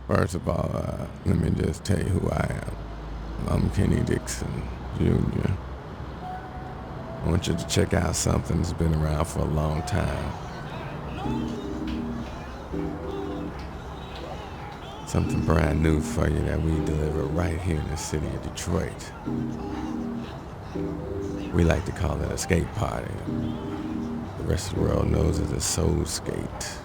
First of all, let me just tell you who I am. I'm Kenny Dixon Jr. I want you to check out something that's been around for a long time. Something brand new for you that we deliver right here in the city of Detroit. We like to call it a skate party. The rest of the world knows it as Soul Skate.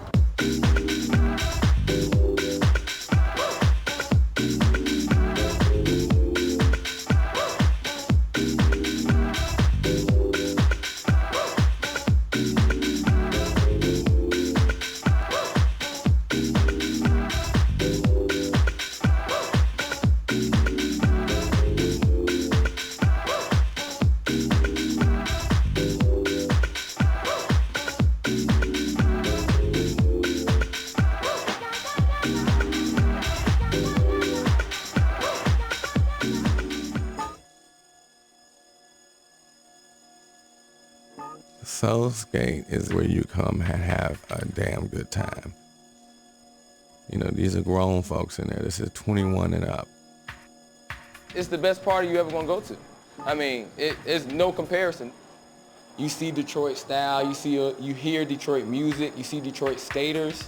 Soul Skate is where you come and have a damn good time. You know, these are grown folks in there. This is 21 and up. It's the best party you ever gonna go to. I mean, it's no comparison. You see Detroit style, you hear Detroit music, you see Detroit skaters.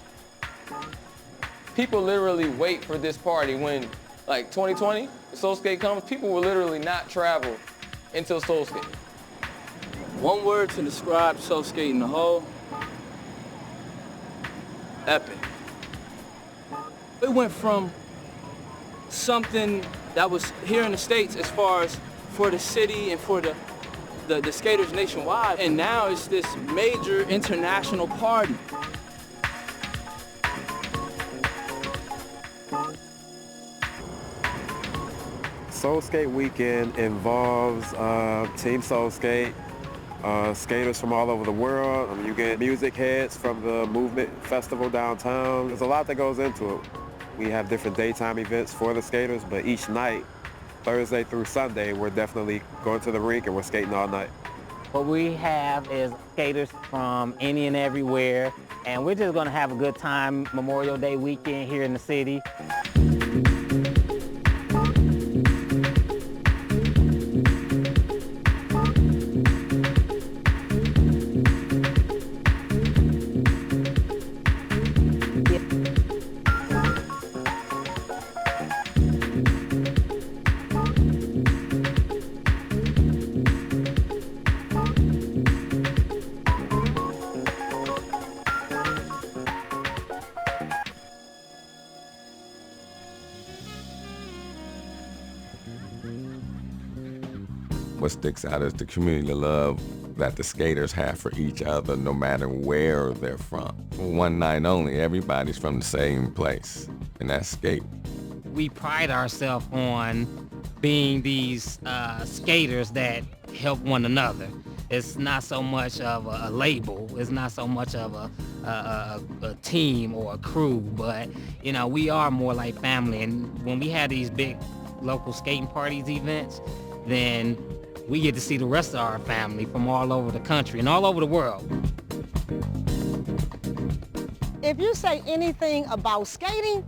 People literally wait for this party when, like 2020, Soul Skate comes, people will literally not travel until Soul Skate. One word to describe Soul Skate in the whole: epic. It went from something that was here in the States as far as for the city and for the skaters nationwide, and now it's this major international party. Soul Skate Weekend involves Team Soul Skate, skaters from all over the world. I mean, you get music heads from the Movement Festival downtown. There's a lot that goes into it. We have different daytime events for the skaters, but each night, Thursday through Sunday, we're definitely going to the rink and we're skating all night. What we have is skaters from any and everywhere, and we're just gonna have a good time Memorial Day weekend here in the city. What sticks out is the community love that the skaters have for each other, no matter where they're from. One night only, everybody's from the same place, and that's skate. We pride ourselves on being these skaters that help one another. It's not so much of a label. It's not so much of a team or a crew, but you know, we are more like family. And when we have these big local skating parties events, then we get to see the rest of our family from all over the country and all over the world. If you say anything about skating,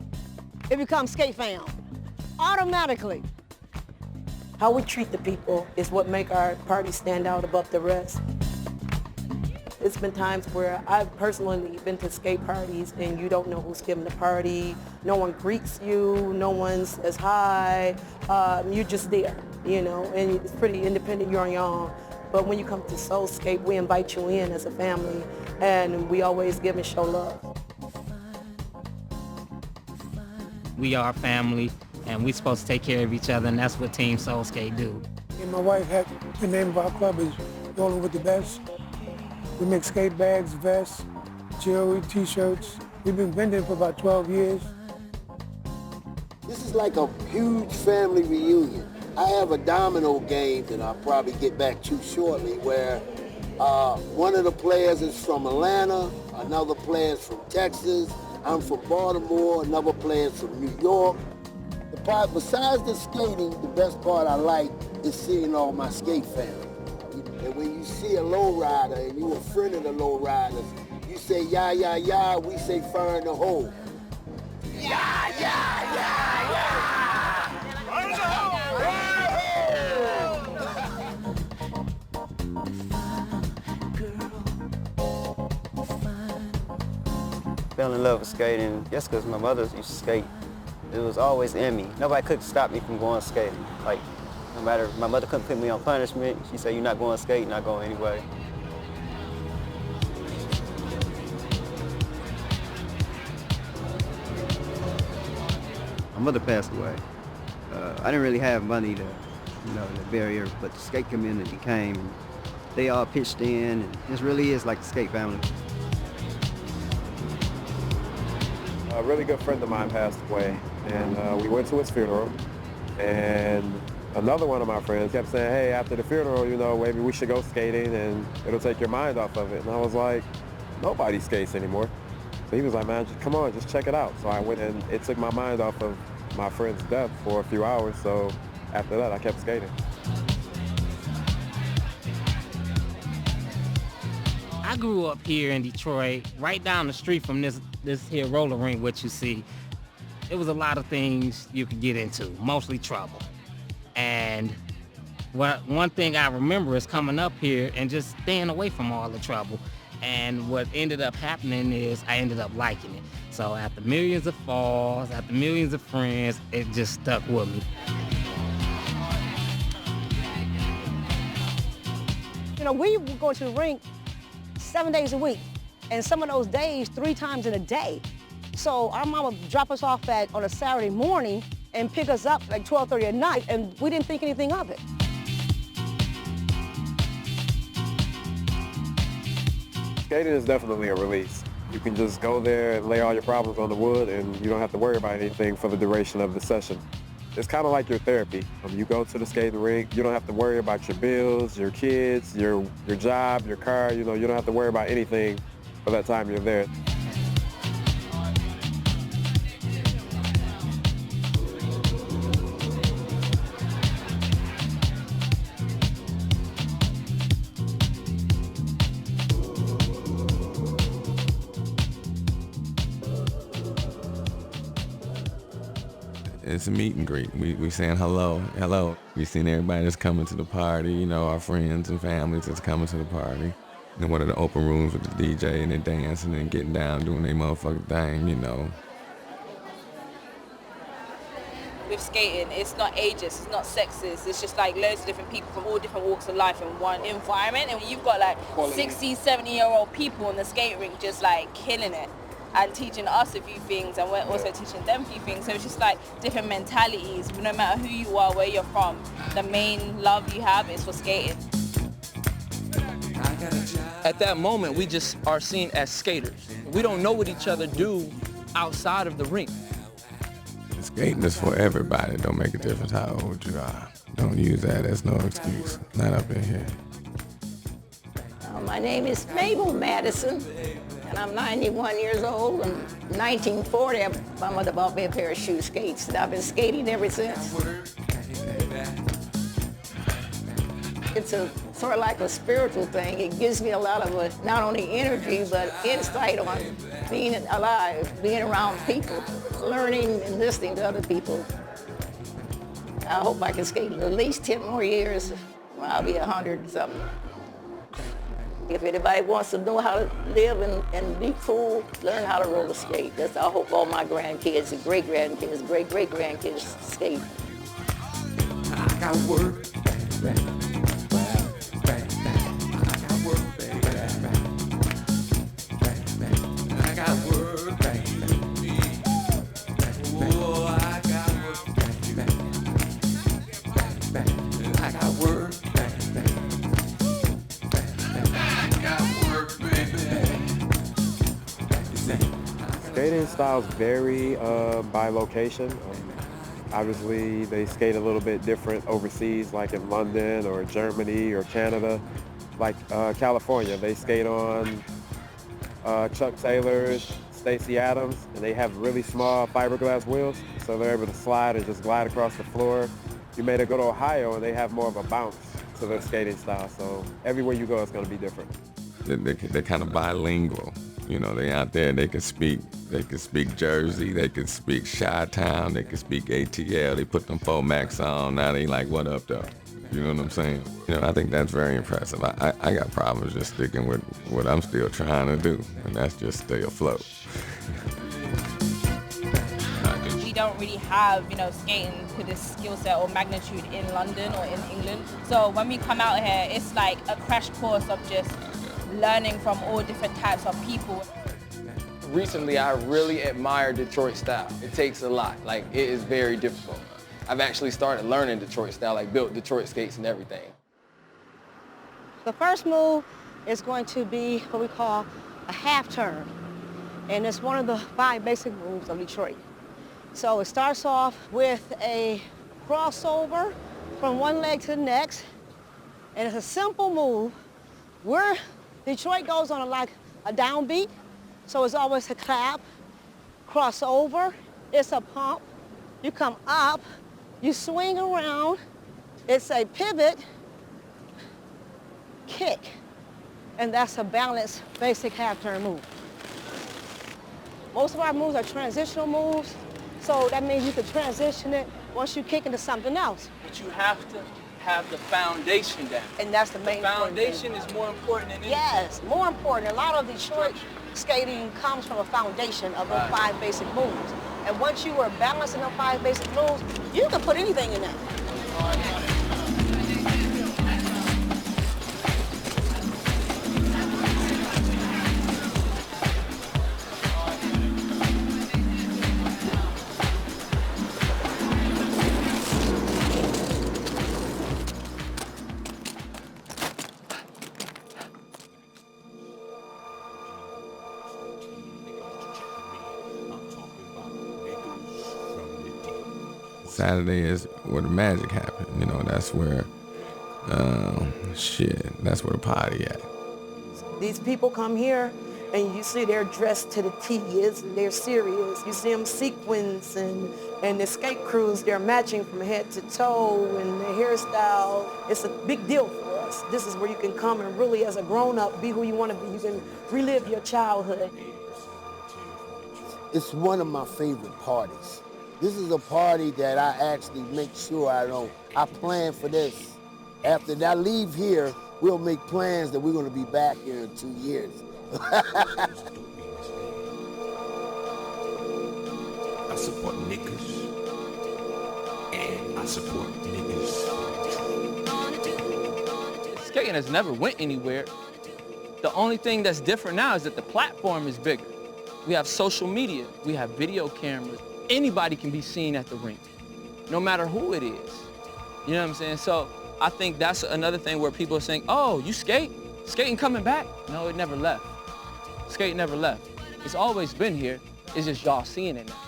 it becomes skate fam, automatically. How we treat the people is what make our party stand out above the rest. It's been times where I've personally been to skate parties and you don't know who's giving the party. No one greets you, no one says hi. You're just there, you know, and it's pretty independent, you're on your own. But when you come to Soul Skate, we invite you in as a family and we always give and show love. We are family and we're supposed to take care of each other, and that's what Team Soul Skate do. And my wife had the name of our club is Rolling with the Best. We make skate bags, vests, jewelry, t-shirts. We've been vending for about 12 years. This is like a huge family reunion. I have a domino game that I'll probably get back to shortly where one of the players is from Atlanta, another player is from Texas, I'm from Baltimore, another player is from New York. The part, besides the skating, the best part I like is seeing all my skate family. And when you see a lowrider and you're a friend of the lowriders, you say, yeah, yeah, yeah, we say fire in the hole. Fell in love with skating just because my mother used to skate. It was always in me. Nobody could stop me from going skating. Like, no matter, my mother couldn't put me on punishment. She said, you're not going skating, you're not going anyway. My mother passed away. I didn't really have money to, the barrier, but the skate community came. And they all pitched in, and this really is like the skate family. A really good friend of mine passed away, and we went to his funeral, and another one of my friends kept saying, hey, after the funeral, maybe we should go skating and it'll take your mind off of it. And I was like, nobody skates anymore. So he was like, man, come on, just check it out. So I went, and it took my mind off of my friend's death for a few hours. So after that, I kept skating. I grew up here in Detroit, right down the street from this here roller rink, what you see. It was a lot of things you could get into, mostly trouble. And one thing I remember is coming up here and just staying away from all the trouble. And what ended up happening is I ended up liking it. So after millions of falls, after millions of friends, it just stuck with me. We would go to the rink 7 days a week, and some of those days 3 times in a day. So our mom would drop us off on a Saturday morning and pick us up like 12:30 at night, and we didn't think anything of it. Skating is definitely a release. You can just go there and lay all your problems on the wood, and you don't have to worry about anything for the duration of the session. It's kind of like your therapy. You go to the skating rink, you don't have to worry about your bills, your kids, your job, your car, you don't have to worry about anything for that time you're there. It's a meet and greet. We saying hello. We seen everybody that's coming to the party, our friends and families that's coming to the party. And one of the open rooms with the DJ, and they're dancing and getting down, doing their motherfucking thing, With skating, it's not ageist, it's not sexist, it's just like loads of different people from all different walks of life in one environment. And you've got like 60, 70-year-old people in the skate rink just like killing it and teaching us a few things, and we're also teaching them a few things. So it's just like different mentalities. No matter who you are, where you're from, the main love you have is for skating. At that moment, we just are seen as skaters. We don't know what each other do outside of the rink. Skating is for everybody. It don't make a difference how old you are. Don't use that as no excuse. Not up in here. My name is Mabel Madison, and I'm 91 years old. In 1940, my mother bought me a pair of shoe skates, and I've been skating ever since. It's sort of like a spiritual thing. It gives me a lot of not only energy, but insight on being alive, being around people, learning and listening to other people. I hope I can skate at least 10 more years. I'll be 100 something. If anybody wants to know how to live and be cool, learn how to roller skate. That's I hope all my grandkids and great-grandkids, great-great-grandkids skate. I got work. Skating styles vary by location. Obviously, they skate a little bit different overseas, like in London or Germany or Canada. Like California, they skate on Chuck Taylor's, Stacey Adams, and they have really small fiberglass wheels, so they're able to slide and just glide across the floor. You may go to Ohio, and they have more of a bounce to their skating style, so everywhere you go, it's going to be different. They're kind of bilingual. You know, they out there, they can speak Jersey, they can speak Chi-Town, they can speak ATL. They put them 4 Max on, now they like, what up though? You know what I'm saying? You know, I think that's very impressive. I got problems just sticking with what I'm still trying to do, and that's just stay afloat. We don't really have, you know, skating to this skill set or magnitude in London or in England. So when we come out here, it's like a crash course of just learning from all different types of people. Recently, I really admire Detroit style. It takes a lot. Like, it is very difficult. I've actually started learning Detroit style, like built Detroit skates and everything. The first move is going to be what we call a half turn. And it's one of the 5 basic moves of Detroit. So it starts off with a crossover from one leg to the next. And it's a simple move where Detroit goes on like a downbeat. So it's always a clap, crossover, it's a pump. You come up, you swing around, it's a pivot, kick. And that's a balanced, basic half-turn move. Most of our moves are transitional moves, so that means you can transition it once you kick into something else. But you have to have the foundation down. And that's the main The foundation is more important than anything. Yes, more important. A lot of Detroit skating comes from a foundation of the 5 basic moves. And once you are balancing the 5 basic moves, you can put anything in that. Saturday is where the magic happens. You know, that's where, that's where the party at. These people come here and you see they're dressed to the T, they're serious. You see them sequins and the skate crews, they're matching from head to toe and the hairstyle. It's a big deal for us. This is where you can come and really, as a grown-up, be who you want to be. You can relive your childhood. It's one of my favorite parties. This is a party that I actually make sure I plan for this. After I leave here, we'll make plans that we're going to be back here in 2 years. I support niggas, and I support niggas. Skating has never went anywhere. The only thing that's different now is that the platform is bigger. We have social media, we have video cameras. Anybody can be seen at the rink, no matter who it is. You know what I'm saying? So I think that's another thing where people are saying, oh, you skate? Skating coming back? No, it never left. Skate never left. It's always been here. It's just y'all seeing it now.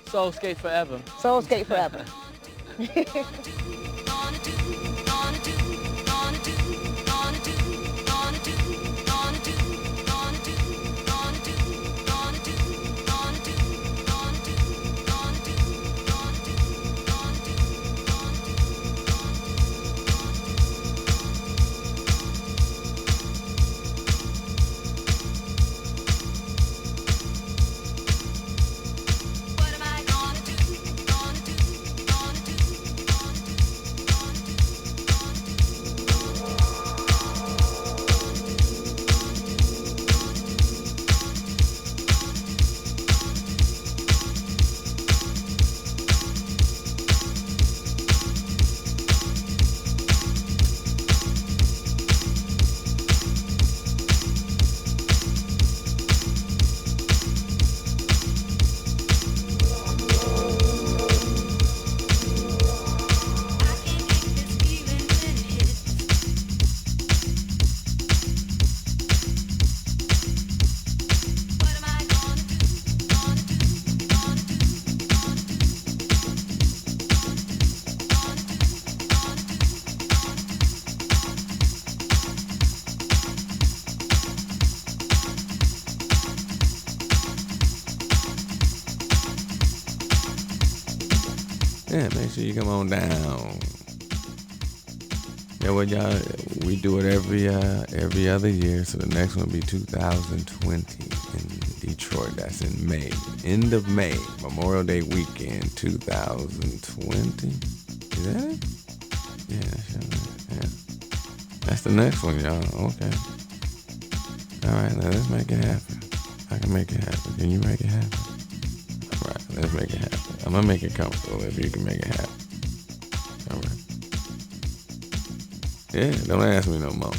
Soul skate forever. Soul skate forever. Yeah, make sure you come on down. Yeah, well, y'all, we do it every other year, so the next one will be 2020 in Detroit. That's in May, end of May, Memorial Day weekend, 2020. Is that it? Yeah. That's the next one, y'all. Okay. All right, now let's make it happen. I can make it happen. Can you make it happen? All right, let's make it happen. I'm gonna make it comfortable if you can make it happen. All right. Yeah, don't ask me no more.